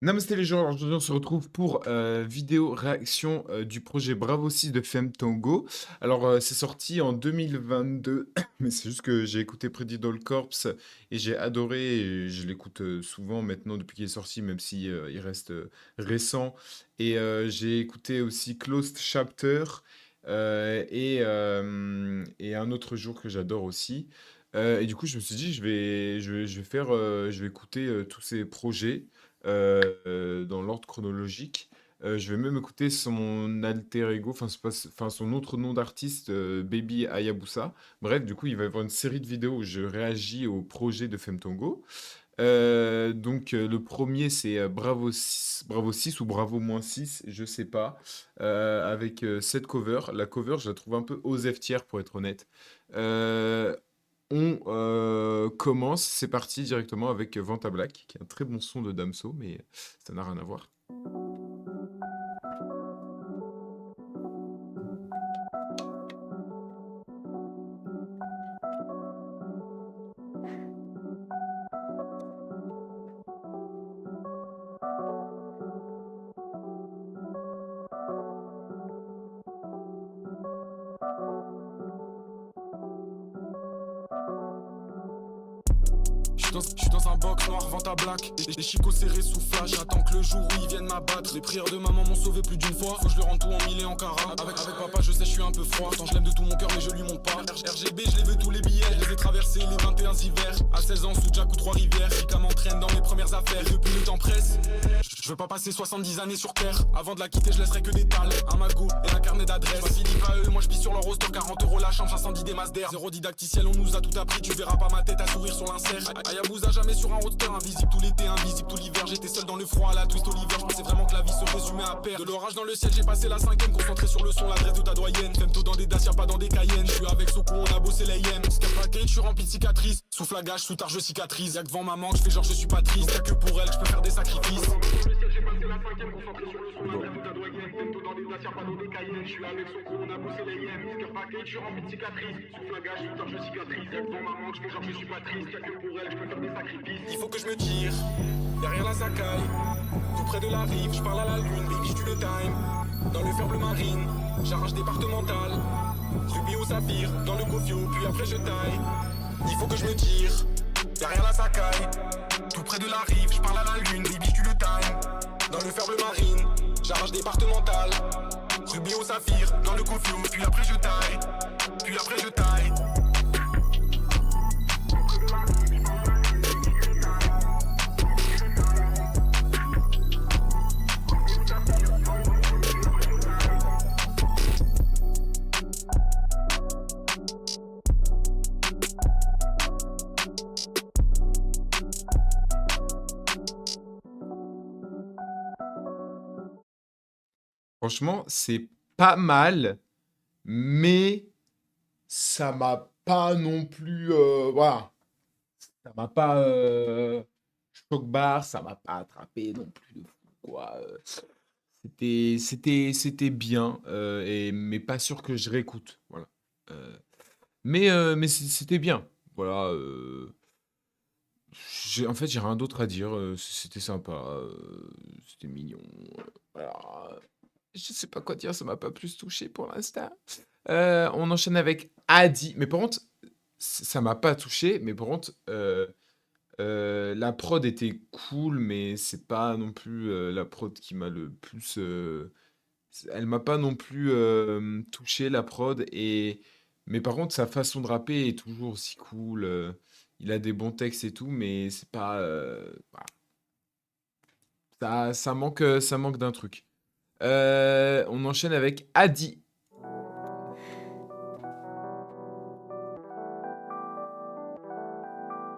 Namasté les gens, aujourd'hui on se retrouve pour vidéo réaction du projet Bravo 6 de Femtango. Alors c'est sorti en 2022, mais c'est juste que j'ai écouté Pretty Doll Corps et j'ai adoré et je l'écoute souvent maintenant depuis qu'il est sorti, même si il reste récent. Et j'ai écouté aussi Closed Chapter et un autre jour que j'adore aussi. Et du coup je me suis dit je vais écouter tous ces projets dans l'ordre chronologique. Je vais même écouter son alter ego, enfin, son autre nom d'artiste, Baby Hayabusa. Bref, du coup, il va y avoir une série de vidéos où je réagis au projet de Femtongo. Le premier, c'est Bravo 6 ou Bravo -6, je sais pas, avec cette cover. La cover, je la trouve un peu oseftière, pour être honnête. Euh, on commence, c'est parti directement avec Vanta Black, qui est un très bon son de Damso, mais ça n'a rien à voir. J'suis dans un box noir, vente à black. Les chicots serrés sous flash. J'attends que le jour où ils viennent m'abattre. Les prières de maman m'ont sauvé plus d'une fois. Faut que je le rende tout en mille et en carat. Avec papa, je sais, je suis un peu froid. Pourtant, je l'aime de tout mon cœur, mais je lui monte pas. RGB, je les veux tous les billets. Je les ai traversés les 21 hivers. À 16 ans, sous Jack ou Trois-Rivières. Rika m'entraîne dans mes premières affaires. Et depuis le temps presse. Je veux pas passer 70 années sur terre. Avant de la quitter, je laisserai que des tales. Un magot et un carnet d'adresse. Philippe à eux, moi je pisse sur leur roster. 40 € la chambre, 510 des masses d'air. Zéro didacticiel, on nous a tout appris. Tu verras pas ma tête à sourire sur l'insert. Hayabusa jamais sur un roadster. Invisible tout l'été, invisible tout l'hiver. J'étais seul dans le froid à la twist Oliver. Je pensais vraiment que la vie se résumait à perdre. De l'orage dans le ciel, j'ai passé la cinquième. Concentré sur le son, l'adresse de ta doyenne. Femto dans des Dacia, pas dans des Cayennes. Je suis avec Soko, on a bossé les yens. Step package, je suis rempli de cicatrices. Souffle à gage, sous tard, je cicatrise. Y'a que devant maman, je fais genre je suis pas triste. Y'a que pour elle, je peux faire des sacrifices. C'est beau. Il faut que je me tire, derrière la Sakai, tout près de la rive, je parle à la lune, baby je tue le time. Dans le fer bleu marine, j'arrache départemental, Ruby au saphir, dans le Gofio, puis après je taille. Il faut que je me tire, derrière la Sakai, tout près de la rive, je parle à la lune, baby je tue le time. Dans le fer bleu marine, j'arrache départemental, Ruby au saphir, dans le Gofio, puis après je taille, puis après je taille. Franchement, c'est pas mal, mais ça m'a pas non plus. Voilà. Ça m'a pas choc barre, ça m'a pas attrapé non plus de fou, quoi. C'était bien, mais pas sûr que je réécoute. Voilà. Euh, mais c'était bien. Voilà. En fait, j'ai rien d'autre à dire. C'était sympa. C'était mignon. Voilà. Je sais pas quoi dire, ça m'a pas plus touché pour l'instant. On enchaîne avec Adi. Mais par contre, ça m'a pas touché. Mais par contre, la prod était cool, mais c'est pas non plus la prod qui m'a le plus. Elle m'a pas non plus touché la prod. Mais par contre, sa façon de rapper est toujours aussi cool. Il a des bons textes et tout, mais c'est pas. Voilà. Ça manque d'un truc. On enchaîne avec Adi.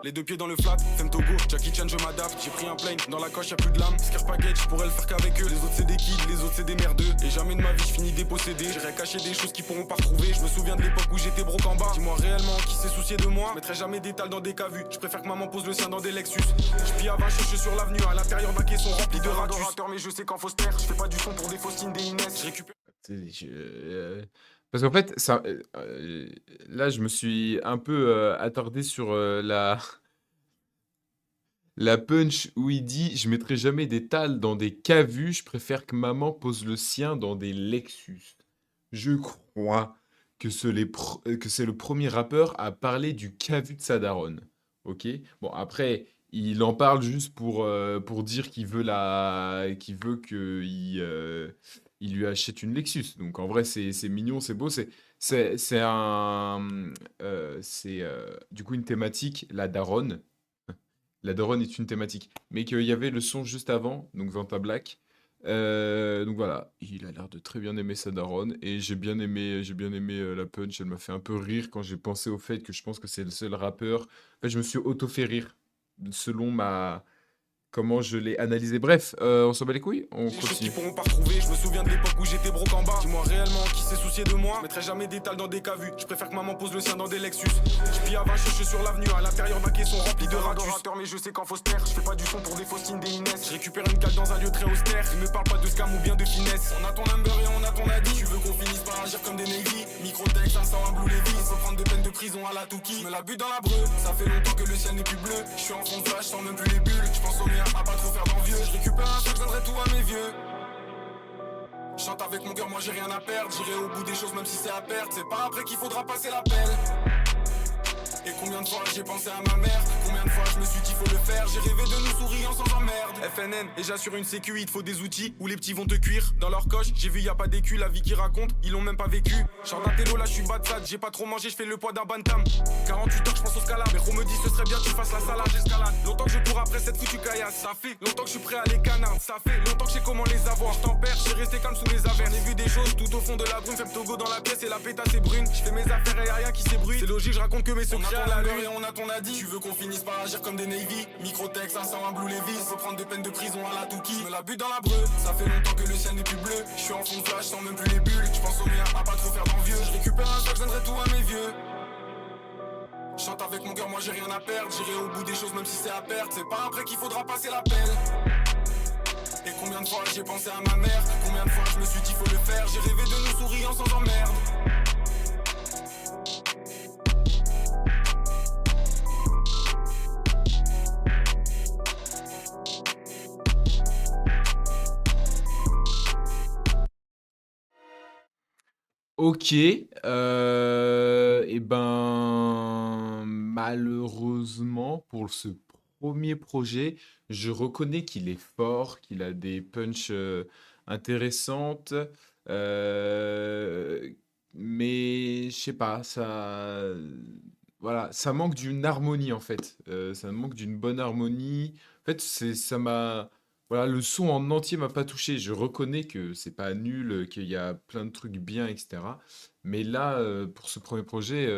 Les deux pieds dans le flat, Femtogo, Jackie Chan je m'adapte. J'ai pris un plane, dans la coche y'a plus de lame. Scare package, je pourrais le faire qu'avec eux. Les autres c'est des kids, les autres c'est des merdeux. Et jamais de ma vie je finis dépossédé. J'irai cacher des choses qu'ils pourront pas retrouver. Je me souviens de l'époque où j'étais broke en bas. Dis-moi réellement qui s'est soucié de moi. Je mettrai jamais d'étal dans des cavus. Je préfère que maman pose le sien dans des Lexus. Je pille à 20 je suis sur l'avenue. À l'intérieur d'un caisson rempli de radorateurs. Mais je sais qu'en Foster, je fais pas du son pour des Faustines, des Inès. Je récupère. Parce qu'en fait, là, je me suis un peu attardé sur La punch où il dit: «Je mettrai jamais des tals dans des Cavu, je préfère que maman pose le sien dans des Lexus». Je crois que c'est le premier rappeur à parler du Cavu de sa daronne. OK? Bon après, il en parle juste pour dire qu'il veut il lui achète une Lexus. Donc en vrai, c'est mignon, c'est beau, c'est un, du coup une thématique, la daronne. La daronne est une thématique. Mais qu'il y avait le son juste avant, donc Vanta Black. Donc voilà, il a l'air de très bien aimer sa daronne. Et j'ai bien aimé la punch. Elle m'a fait un peu rire quand j'ai pensé au fait que je pense que c'est le seul rappeur. En fait, je me suis auto-fait rire selon comment je l'ai analysé. Bref, on s'en bat les couilles, on Des choses qui continue. pourront pas retrouver. Je me souviens de l'époque où j'étais broke en bas. Dis-moi réellement qui s'est soucié de moi. Je mettrai jamais d'étal dans des cavus. Je préfère que maman pose le sien dans des Lexus. Je vis à 20 cherche sur l'avenue. À l'intérieur d'un caisson rempli de radiateurs. Mais je sais qu'en fausse terre, je fais pas du son pour des faustines, des Inès. Je récupère une cale dans un lieu très austère. Il me parle pas de scam ou bien de finesse. On a ton number et on a ton addy. Tu veux qu'on finisse par agir comme des Navy. Microtech, 500, un Blue Levis. On peut prendre des peines de prison à la Touki. Je me la bute dans la breu. Ça fait longtemps que le ciel n'est plus bleu. Je suis en fond de flash, sans même plus les bulles. Je pense au mien, à pas trop faire d'envieux. Je récupère un sac, je donnerai tout à mes vieux. Chante avec mon cœur, moi j'ai rien à perdre. J'irai au bout des choses même si c'est à perdre. C'est pas après qu'il faudra passer la pelle. Et combien de fois j'ai pensé à ma mère. Combien de fois je me suis dit faut le faire. J'ai rêvé de nous souriant sans emmerde. FNN, et j'assure une sécu, il te faut des outils où les petits vont te cuire. Dans leur coche, j'ai vu y a pas d'écu, la vie qui raconte, ils l'ont même pas vécu. Chante un télo, là je suis badsad, j'ai pas trop mangé, je fais le poids d'un bantam. 48 heures, je pense au scalade. Mais Ro me dit ce serait bien que tu fasses la salade, j'escalade. Longtemps que je cours après cette foutue caillasse. Ça fait longtemps que je suis prêt à les canards. Ça fait longtemps que je sais comment les avoir. Je t'en perds, j'ai resté calme sous les averses. J'ai vu des choses tout au fond de la brume. Fais Togo dans la pièce et la pétasse est brune. Je fais mes affaires et y'a rien qui s'ébruite. C'est logique, je raconte que mes secrets à la lune. On a ton adit. Tu veux qu'on finisse par agir comme des Navy. Microtech, 500, un Blue Levis. On peut prendre des peines de prison à la Touki. Je me la bute dans la breu. Ça fait longtemps que le ciel n'est plus bleu. Je suis en fond de flash sans même plus les bulles. Je pense au mien, à pas trop faire d'envieux. Je récupère un sac, je donnerai tout à mes vieux. Chante avec mon cœur, moi j'ai rien à perdre. J'irai au bout des choses même si c'est à perdre. C'est pas après qu'il faudra passer la pelle. Et combien de fois j'ai pensé à ma mère. Combien de fois je me suis dit faut le faire. J'ai rêvé de nous souriant sans emmerde. OK, et ben, malheureusement pour ce premier projet, je reconnais qu'il est fort, qu'il a des punchs, intéressantes, heu, mais je sais pas, voilà, ça manque d'une harmonie, en fait, ça manque d'une bonne harmonie. En fait, c'est ça m'a voilà, le son en entier m'a pas touché. Je reconnais que c'est pas nul, qu'il y a plein de trucs bien, et cetera. Mais là, pour ce premier projet,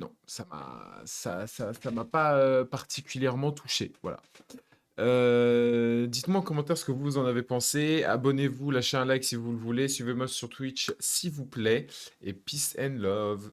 non, ça m'a pas particulièrement touché. Voilà. Dites-moi en commentaire ce que vous en avez pensé. Abonnez-vous, lâchez un like si vous le voulez. Suivez-moi sur Twitch, s'il vous plaît. Et peace and love.